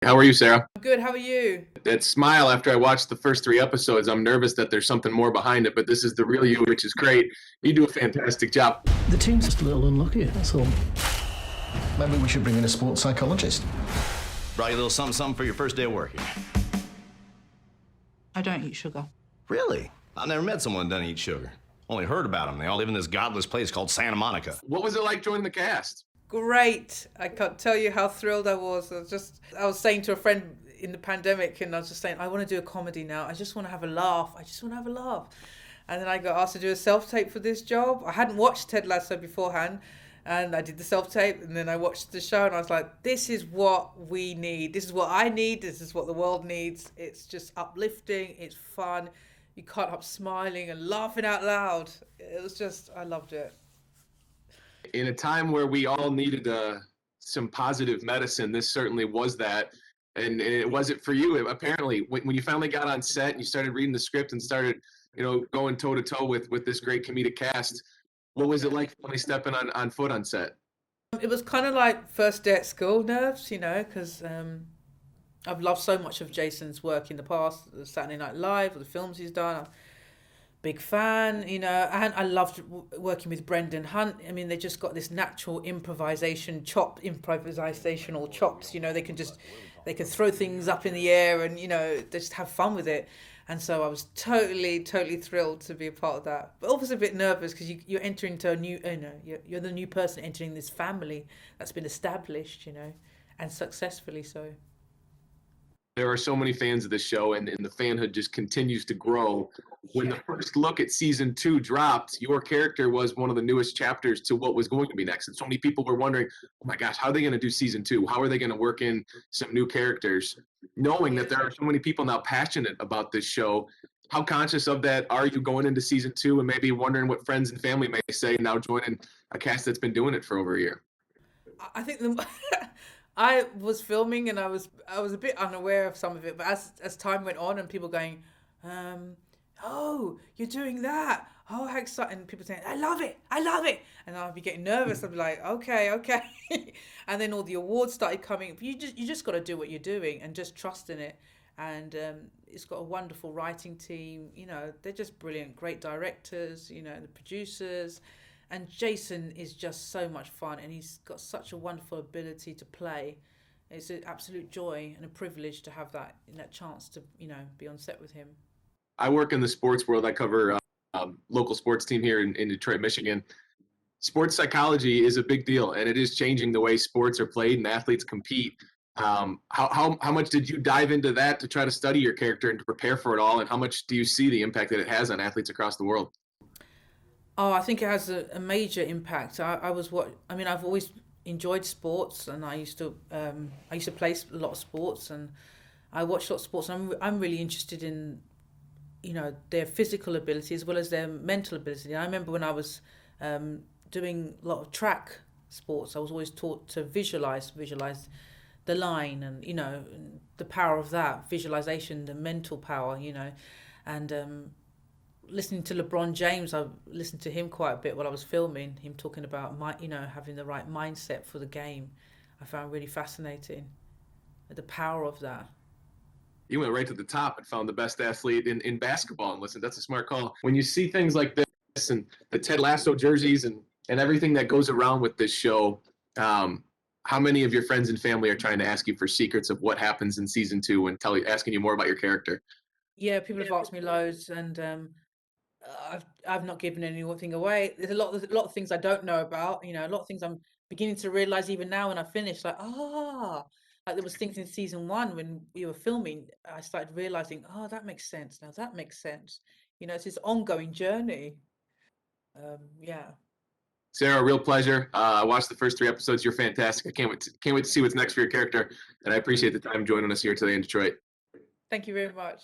How are you, Sarah? Good. How are you? That smile after I watched the first three episodes, I'm nervous that there's something more behind it, but this is the real you, which is great. You do a fantastic job. The team's just a little unlucky, that's all. Maybe we should bring in a sports psychologist. Brought you a little something, something for your first day of work here. I don't eat sugar. Really? I've never met someone that doesn't eat sugar. Only heard about them. They all live in this godless place called Santa Monica. What was it like joining the cast? Great. I can't tell you how thrilled I was. I was saying to a friend in the pandemic, and I was just saying, I want to do a comedy now. I just want to have a laugh. I just want to have a laugh. And then I got asked to do a self-tape for this job. I hadn't watched Ted Lasso beforehand, and I did the self-tape, and then I watched the show, and I was like, this is what we need. This is what I need. This is what the world needs. It's just uplifting. It's fun. You can't help smiling and laughing out loud. It was just, I loved it. In a time where we all needed some positive medicine, this certainly was that. And it was it for you, apparently. When you finally got on set and you started reading the script and started, going toe-to-toe with this great comedic cast, what was it like finally stepping on foot on set? It was kind of like first day at school nerves, because I've loved so much of Jason's work in the past, the Saturday Night Live, the films he's done. I'm a big fan, and I loved working with Brendan Hunt. I mean, they just got this natural improvisational chops. They can throw things up in the air and, they just have fun with it. And so I was totally, totally thrilled to be a part of that. But also a bit nervous because you're entering into a new, you're the new person entering this family that's been established, and successfully so. There are so many fans of this show, and the fanhood just continues to grow. When the first look at season 2 dropped, your character was one of the newest chapters to what was going to be next. And so many people were wondering, oh my gosh, how are they going to do season 2? How are they going to work in some new characters? Knowing that there are so many people now passionate about this show, how conscious of that are you going into season 2 and maybe wondering what friends and family may say now joining a cast that's been doing it for over a year? I think I was filming and I was a bit unaware of some of it, but as time went on and people going, oh, you're doing that. Oh, how exciting. And people saying, I love it. And I'd be getting nervous. I'd be like, okay. And then all the awards started coming. You just got to do what you're doing and just trust in it. And it's got a wonderful writing team. They're just brilliant. Great directors, the producers. And Jason is just so much fun, and he's got such a wonderful ability to play. It's an absolute joy and a privilege to have that chance to be on set with him. I work in the sports world. I cover local sports team here in Detroit, Michigan. Sports psychology is a big deal, and it is changing the way sports are played and athletes compete. How much did you dive into that to try to study your character and to prepare for it all, and how much do you see the impact that it has on athletes across the world? Oh, I think it has a major impact. I've always enjoyed sports, and I used to play a lot of sports, and I watched a lot of sports. And I'm really interested in, their physical ability as well as their mental ability. And I remember when I was doing a lot of track sports, I was always taught to visualize the line, and the power of that visualization, the mental power, and listening to LeBron James, I listened to him quite a bit while I was filming him talking about having the right mindset for the game. I found really fascinating the power of that. You went right to the top and found the best athlete in basketball. And listen, that's a smart call. When you see things like this and the Ted Lasso jerseys and everything that goes around with this show, how many of your friends and family are trying to ask you for secrets of what happens in season 2 and asking you more about your character? Yeah, people have asked me loads, and I've not given anything away. There's a lot of things I don't know about. A lot of things I'm beginning to realize even now when I finish. Like there was things in season 1 when we were filming. I started realizing, that makes sense. Now that makes sense. It's this ongoing journey. Yeah. Sarah, real pleasure. I watched the first 3 episodes. You're fantastic. I can't wait to see what's next for your character. And I appreciate the time joining us here today in Detroit. Thank you very much.